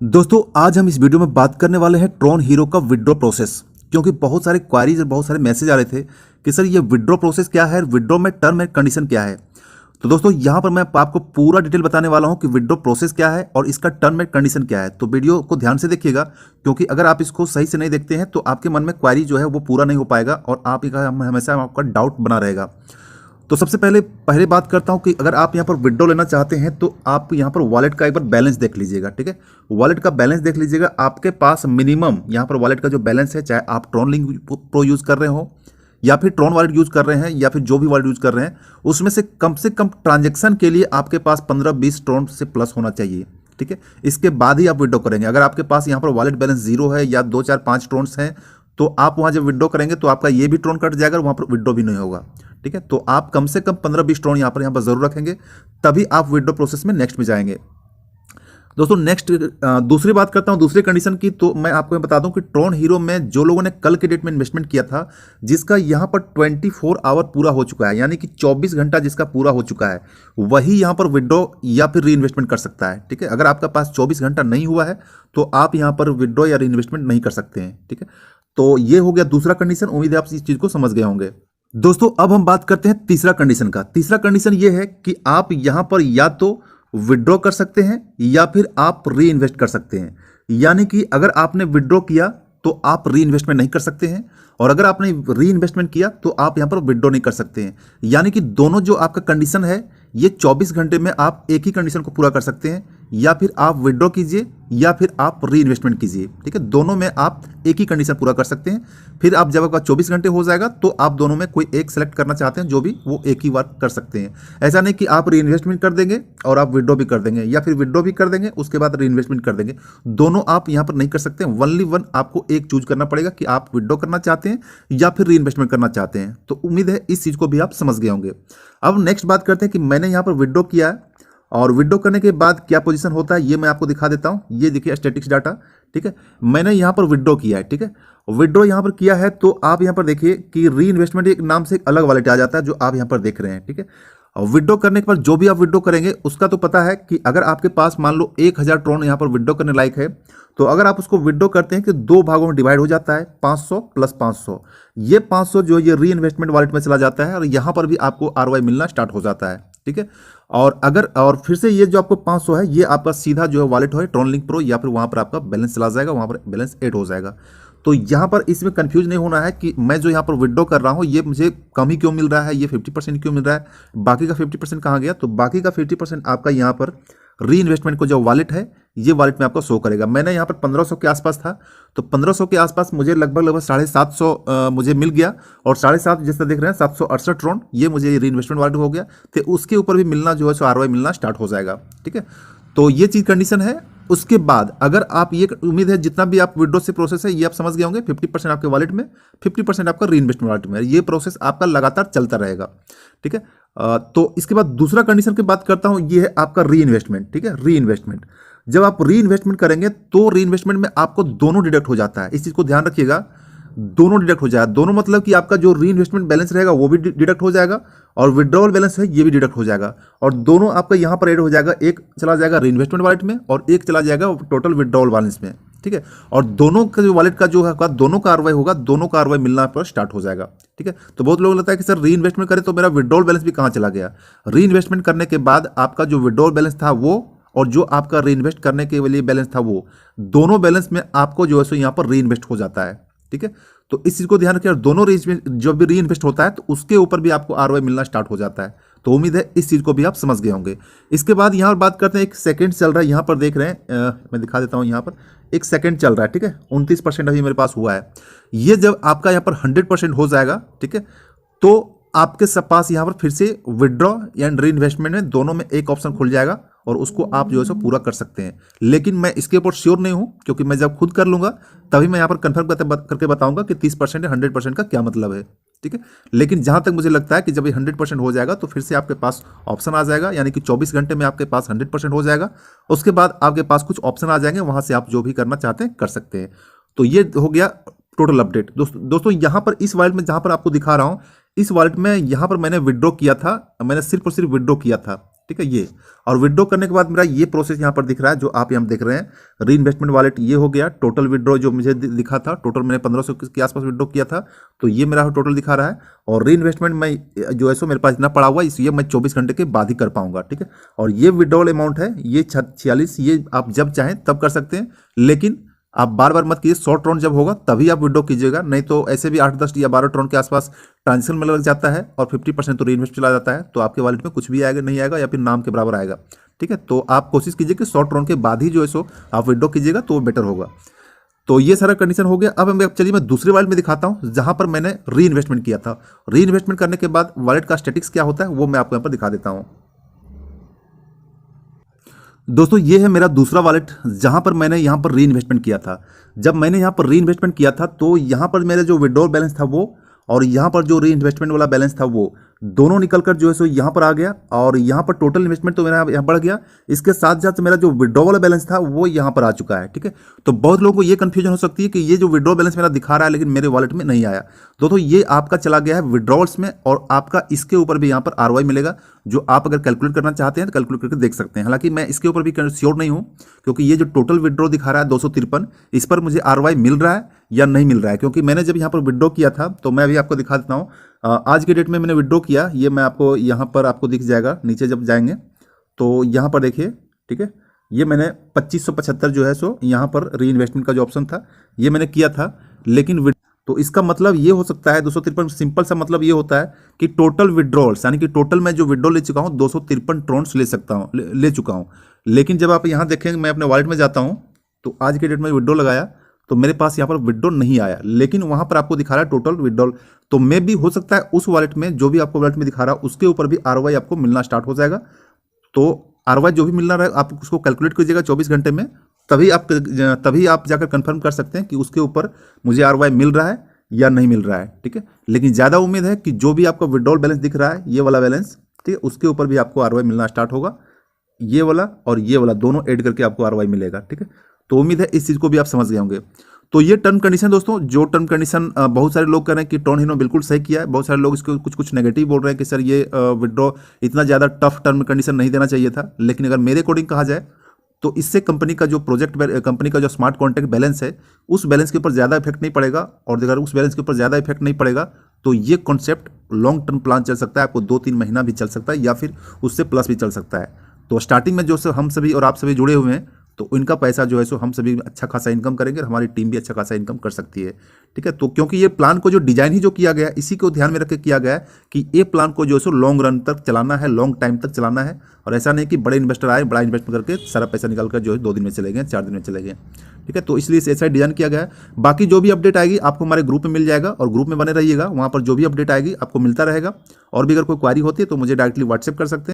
दोस्तों आज हम इस वीडियो में बात करने वाले हैं ट्रॉन हीरो का विड्रॉ प्रोसेस। क्योंकि बहुत सारे क्वारीज और बहुत सारे मैसेज आ रहे थे कि सर ये विड्रॉ प्रोसेस क्या है, विड्रॉ में टर्म एंड कंडीशन क्या है। तो दोस्तों यहाँ पर मैं आपको पूरा डिटेल बताने वाला हूँ कि विड्रॉ प्रोसेस क्या है और इसका टर्म एंड कंडीशन क्या है। तो वीडियो को ध्यान से देखिएगा, क्योंकि अगर आप इसको सही से नहीं देखते हैं तो आपके मन में क्वारी जो है वो पूरा नहीं हो पाएगा और आप हमेशा आपका डाउट बना रहेगा। तो सबसे पहले बात करता हूं कि अगर आप यहां पर विड्रॉ लेना चाहते हैं तो आप यहां पर वॉलेट का एक बार बैलेंस देख लीजिएगा। ठीक है, वॉलेट का बैलेंस देख लीजिएगा। आपके पास मिनिमम यहां पर वॉलेट का जो बैलेंस है, चाहे आप ट्रॉन लिंक प्रो यूज कर रहे हो या फिर ट्रॉन वॉलेट यूज कर रहे हैं या फिर जो भी वॉलेट यूज कर रहे हैं, उसमें से कम ट्रांजेक्शन के लिए आपके पास 15-20 ट्रॉन से प्लस होना चाहिए। ठीक है, इसके बाद ही आप विड्रॉ करेंगे। अगर आपके पास यहाँ पर वॉलेट बैलेंस 0 है या 2-4-5 ट्रॉन्स हैं तो आप वहां जब विड्रॉ करेंगे तो आपका ये भी ट्रॉन कट जाएगा और वहां पर विड्रॉ भी नहीं होगा। ठीक है, तो आप कम से कम 15-20 ट्रॉन यहाँ पर जरूर रखेंगे, तभी आप विड्रॉ प्रोसेस में नेक्स्ट में जाएंगे। दोस्तों नेक्स्ट दूसरी बात करता हूं दूसरी कंडीशन की। तो मैं आपको बता दूं कि ट्रॉन हीरो में जो लोगों ने कल के डेट में इन्वेस्टमेंट किया था, जिसका यहां पर 24 आवर पूरा हो चुका है, यानी कि 24 घंटा जिसका पूरा हो चुका है, वही यहां पर विड्रॉ या फिर री इन्वेस्टमेंट कर सकता है। ठीक है, अगर आपका पास 24 घंटा नहीं हुआ है तो आप यहां पर विड्रॉ या री इन्वेस्टमेंट नहीं कर सकते हैं। ठीक है, तो ये हो गया दूसरा कंडीशन। उम्मीद है आप इस चीज को समझ गए होंगे। दोस्तों अब हम बात करते हैं तीसरा कंडीशन का। तीसरा कंडीशन ये है कि आप यहां पर या तो विड्रॉ कर सकते हैं या फिर आप री इन्वेस्ट कर सकते हैं। यानी कि अगर आपने विड्रॉ किया तो आप री इन्वेस्टमेंट नहीं कर सकते हैं, और अगर आपने री इन्वेस्टमेंट किया तो आप यहां पर विड्रॉ नहीं कर सकते हैं। यानी कि दोनों जो आपका कंडीशन है, ये 24 घंटे में आप एक ही कंडीशन को पूरा कर सकते हैं, या फिर आप विड्रॉ कीजिए या फिर आप री इन्वेस्टमेंट कीजिए। ठीक है, दोनों में आप एक ही कंडीशन पूरा कर सकते हैं। फिर आप जब आपका 24 घंटे हो जाएगा तो आप दोनों में कोई एक सेलेक्ट करना चाहते हैं, जो भी वो एक ही बार कर सकते हैं। ऐसा नहीं कि आप री इन्वेस्टमेंट कर देंगे और आप विड्रॉ भी कर देंगे, या फिर विड्रॉ भी कर देंगे उसके बाद री इन्वेस्टमेंट कर देंगे। दोनों आप यहाँ पर नहीं कर सकते। वनली वन आपको एक चूज करना पड़ेगा कि आप विड्रॉ करना चाहते हैं या फिर री इन्वेस्टमेंट करना चाहते हैं। तो उम्मीद है इस चीज को भी आप समझ गए होंगे। अब नेक्स्ट बात करते हैं कि मैंने यहाँ पर विड्रॉ किया है और विड्रॉ करने के बाद क्या पोजीशन होता है, ये मैं आपको दिखा देता हूं। ये देखिए स्टैटिक्स डाटा। ठीक है, मैंने यहां पर विड्रॉ किया है। ठीक है, विड्रॉ यहां पर किया है तो आप यहां पर देखिए कि री इन्वेस्टमेंट एक नाम से एक अलग वॉलेट आ जाता है, जो आप यहां पर देख रहे हैं। ठीक है, और विड्रॉ करने के बाद जो भी आप विड्रॉ करेंगे उसका तो पता है कि अगर आपके पास मान लो 1000 ट्रॉन यहां पर विड्रॉ करने लायक है, तो अगर आप उसको विड्रॉ करते हैं कि 2 भागों में डिवाइड हो जाता है, 500 प्लस 500। ये 500 जो ये री इन्वेस्टमेंट वॉलेट में चला जाता है और यहां पर भी आपको आरओआई मिलना स्टार्ट हो जाता है। ठीक है, और फिर से ये जो आपको 500 है, ये आपका सीधा जो है वॉलेट है ट्रॉन लिंक प्रो, या फिर वहां पर आपका बैलेंस चला जाएगा, वहां पर बैलेंस ऐड हो जाएगा। तो यहां पर इसमें कंफ्यूज नहीं होना है कि मैं जो यहां पर विड्रॉ कर रहा हूं ये मुझे कम ही क्यों मिल रहा है, ये 50% क्यों मिल रहा है, बाकी का 50% कहां गया। तो बाकी का 50% आपका यहां पर री इन्वेस्टमेंट को जो वॉलेट है, ये वॉलेट में आपको शो करेगा। मैंने यहाँ पर 1500 के आसपास था, तो 1500 के आसपास मुझे लगभग 750 मुझे मिल गया, और 750 जैसा देख रहे हैं 768 ट्रॉन ये मुझे री इन्वेस्टमेंट वॉलेट हो गया। तो उसके ऊपर भी मिलना जो है सो आरओआई मिलना स्टार्ट हो जाएगा। ठीक है, तो ये चीज कंडीशन है। उसके बाद अगर आप ये उम्मीद है जितना भी आप विड्रॉ से प्रोसेस है ये आप समझ गए होंगे। 50% आपके वॉलेट में, 50% आपका री इन्वेस्टमेंट वॉलेट में, ये प्रोसेस आपका लगातार चलता रहेगा। ठीक है, तो इसके बाद दूसरा कंडीशन की बात करता हूं, ये है आपका री इन्वेस्टमेंट। ठीक है, री इन्वेस्टमेंट जब आप री इन्वेस्टमेंट करेंगे तो री इन्वेस्टमेंट में आपको दोनों डिडक्ट हो जाता है। इस चीज को ध्यान रखिएगा, दोनों डिडक्ट हो जाएगा। दोनों मतलब कि आपका जो री इन्वेस्टमेंट बैलेंस रहेगा वो भी डिडक्ट हो जाएगा, और विड्रॉवल बैलेंस है ये भी डिडक्ट हो जाएगा, और दोनों आपका यहां पर ऐड हो जाएगा। एक चला जाएगा री इन्वेस्टमेंट वॉलेट में और एक चला जाएगा टोटल विड्रॉवल बैलेंस में। ठीक है, और दोनों का जो वॉलेट का जो है दोनों का आरओआई होगा, दोनों का आरओआई मिलना पर स्टार्ट हो जाएगा। ठीक है, तो बहुत लोगों को लगता है कि सर री इन्वेस्टमेंट करें तो मेरा विड्रॉवल बैलेंस भी कहां चला गया। री इन्वेस्टमेंट करने के बाद आपका जो विड्रॉवल बैलेंस था वो, और जो आपका री इन्वेस्ट करने के लिए बैलेंस था वो, दोनों बैलेंस में आपको जो है सो यहां पर री इन्वेस्ट हो जाता है। ठीक है, तो इस चीज को ध्यान रखिए, दोनों जब भी री इन्वेस्ट होता है तो उसके ऊपर भी आपको आरओआई मिलना स्टार्ट हो जाता है। तो उम्मीद है इस चीज को भी आप समझ गए होंगे। इसके बाद यहां पर बात करते हैं, एक सेकंड चल रहा है, यहां पर देख रहे हैं, मैं दिखा देता हूं, यहां पर एक सेकंड चल रहा है। ठीक है, 29% अभी मेरे पास हुआ है। ये जब आपका यहां पर 100% हो जाएगा, ठीक है, तो आपके पास यहां पर फिर से विड्रॉ एंड री इन्वेस्टमेंट में दोनों में एक ऑप्शन खुल जाएगा, और उसको आप जो है सो पूरा कर सकते हैं। लेकिन मैं इसके ऊपर श्योर नहीं हूं, क्योंकि मैं जब खुद कर लूंगा तभी मैं यहां पर कंफर्म करके बताऊंगा कि 30% या 100% का क्या मतलब है। ठीक है, लेकिन जहां तक मुझे लगता है कि जब ये 100% हो जाएगा तो फिर से आपके पास ऑप्शन आ जाएगा, यानी कि 24 घंटे में आपके पास 100% हो जाएगा। उसके बाद आपके पास कुछ ऑप्शन आ जाएंगे, वहां से आप जो भी करना चाहते हैं कर सकते हैं। तो ये हो गया टोटल अपडेट। दोस्तों यहां पर इस वॉलेट में जहां पर आपको दिखा रहा हूं, इस वॉलेट में यहां पर मैंने विड्रॉ किया था, मैंने सिर्फ और सिर्फ विड्रॉ किया था। ठीक है ये। और विड्रॉ करने के बाद मेरा ये प्रोसेस यहाँ पर दिख रहा है जो आप यहाँ देख रहे हैं, री इन्वेस्टमेंट वॉलेट ये हो गया। टोटल विड्रॉ जो मुझे दिखा था, टोटल मैंने 1500 के आसपास विड्रॉ किया था, तो ये मेरा टोटल दिखा रहा है। और री इन्वेस्टमेंट मैं जो है सो मेरे पास इतना पड़ा हुआ है, इसलिए मैं 24 घंटे के बाद ही कर पाऊंगा, ठीक है। और ये विड्रॉल अमाउंट है ये 46, ये आप जब चाहें तब कर सकते हैं, लेकिन आप बार बार मत कीजिए। 100 ट्रॉन जब होगा तभी आप विड्रॉ कीजिएगा, नहीं तो ऐसे भी 8, 10 या 12 ट्रॉन के आसपास ट्रांजेक्शन में लग जाता है और 50% तो री इन्वेस्ट चला जाता है, तो आपके वॉलेट में कुछ भी आएगा नहीं आएगा या फिर नाम के बराबर आएगा, ठीक है। तो आप कोशिश कीजिए कि 100 ट्रॉन के बाद ही जो है सो आप विड्रॉ कीजिएगा, तो वो बेटर होगा। तो ये सारा कंडीशन हो गया। अब चलिए मैं दूसरे वॉलेट में दिखाता हूँ जहां पर मैंने री इन्वेस्टमेंट किया था। री इन्वेस्टमेंट करने के बाद वॉलेट का स्टेटिक्स क्या होता है वो मैं आपको यहाँ पर दिखा देता हूँ। दोस्तों ये है मेरा दूसरा वॉलेट जहां पर मैंने यहाँ पर री इन्वेस्टमेंट किया था। जब मैंने यहाँ पर री इन्वेस्टमेंट किया था तो यहाँ पर मेरा जो विड्रॉल बैलेंस था वो और यहाँ पर जो री इन्वेस्टमेंट वाला बैलेंस था वो दोनों निकलकर जो है सो यहाँ पर आ गया, और यहाँ पर टोटल इन्वेस्टमेंट तो मेरा यहाँ बढ़ गया। इसके साथ साथ मेरा जो विड्रॉ वाला बैलेंस था वो यहाँ पर आ चुका है, ठीक है। तो बहुत लोगों को ये कंफ्यूजन हो सकती है कि ये जो विड्रॉ बैलेंस मेरा दिखा रहा है लेकिन मेरे वॉलेट में नहीं आया। दोस्तों ये आपका चला गया है विड्रॉल्स में, और आपका इसके ऊपर भी यहाँ पर ROI मिलेगा, जो आप अगर कैलकुलेट करना चाहते हैं तो कैलकुलेट करके देख सकते हैं। हालांकि मैं इसके ऊपर भी श्योर नहीं हूँ, क्योंकि ये जो टोटल विड्रॉ दिखा रहा है 253, इस पर मुझे ROI मिल रहा है या नहीं मिल रहा है। क्योंकि मैंने जब यहाँ पर विड्रॉ किया था, तो मैं अभी आपको दिखा देता हूँ आज के डेट में मैंने विड्रॉ किया, ये मैं आपको यहाँ पर आपको दिख जाएगा। नीचे जब जाएंगे तो यहाँ पर देखिए, ठीक है, ये मैंने 2575 जो है सो यहाँ पर री इन्वेस्टमेंट का जो ऑप्शन था ये मैंने किया था। लेकिन तो इसका मतलब ये हो सकता है 253, सिंपल सा मतलब ये होता है कि टोटल विड्रॉल्स, यानी कि टोटल मैं जो विड्रॉ ले चुका हूँ 253 ट्रॉन्स ले सकता हूँ, ले चुका हूँ। लेकिन जब आप यहाँ देखेंगे, मैं अपने वॉलेट में जाता हूँ तो आज के डेट में विड्रॉ लगाया तो मेरे पास यहाँ पर विड्रॉ नहीं आया, लेकिन वहाँ पर आपको दिखा रहा है टोटल विड्रॉल। तो मे भी हो सकता है उस वॉलेट में जो भी आपको वॉलेट में दिखा रहा है उसके ऊपर भी ROI आपको मिलना स्टार्ट हो जाएगा। तो ROI जो भी मिलना रहे आप उसको कैलकुलेट कीजिएगा 24 घंटे में, तभी आप जाकर कंफर्म कर सकते हैं कि उसके ऊपर मुझे ROI मिल रहा है या नहीं मिल रहा है, ठीक है। लेकिन ज़्यादा उम्मीद है कि जो भी आपको विड्रॉल बैलेंस दिख रहा है ये वाला बैलेंस, ठीक है, उसके ऊपर भी आपको ROI मिलना स्टार्ट होगा। ये वाला और ये वाला दोनों ऐड करके आपको ROI मिलेगा, ठीक है। तो उम्मीद है इस चीज़ को भी आप समझ गए होंगे। तो ये टर्म कंडीशन दोस्तों, जो टर्म कंडीशन बहुत सारे लोग कह रहे हैं कि ट्रॉन हीरो बिल्कुल सही किया है, बहुत सारे लोग इसको कुछ नेगेटिव बोल रहे हैं कि सर ये विड्रॉ इतना ज़्यादा टफ टर्म कंडीशन नहीं देना चाहिए था। लेकिन अगर मेरे अकॉर्डिंग कहा जाए तो इससे कंपनी का जो कंपनी का जो स्मार्ट कॉन्ट्रैक्ट बैलेंस है उस बैलेंस के ऊपर ज़्यादा इफेक्ट नहीं पड़ेगा, और अगर उस बैलेंस के ऊपर ज़्यादा इफेक्ट नहीं पड़ेगा तो ये कॉन्सेप्ट लॉन्ग टर्म प्लान चल सकता है, आपको 2-3 महीना भी चल सकता है या फिर उससे प्लस भी चल सकता है। तो स्टार्टिंग में जो हम सभी और आप सभी जुड़े हुए हैं, तो इनका पैसा जो है सो हम सभी अच्छा खासा इनकम करेंगे, हमारी टीम भी अच्छा खासा इनकम कर सकती है, ठीक है। तो क्योंकि ये प्लान को जो डिजाइन ही जो किया गया है इसी को ध्यान में रख के किया गया है कि ये प्लान को जो है सो लॉन्ग रन तक चलाना है, लॉन्ग टाइम तक चलाना है, और ऐसा नहीं कि बड़े इन्वेस्टर आए, बड़ा इन्वेस्टमेंट करके सारा पैसा निकाल कर जो है 2 दिन में चले गए, 4 दिन में चले गए, ठीक है। तो इसलिए ऐसा डिजाइन किया गया है। बाकी जो भी अपडेट आएगी आपको हमारे ग्रुप में मिल जाएगा, और ग्रुप में बने रहिएगा, वहाँ पर जो भी अपडेट आएगी आपको मिलता रहेगा। और भी अगर कोई क्वारी होती है तो मुझे डायरेक्टली व्हाट्सएप कर सकते हैं।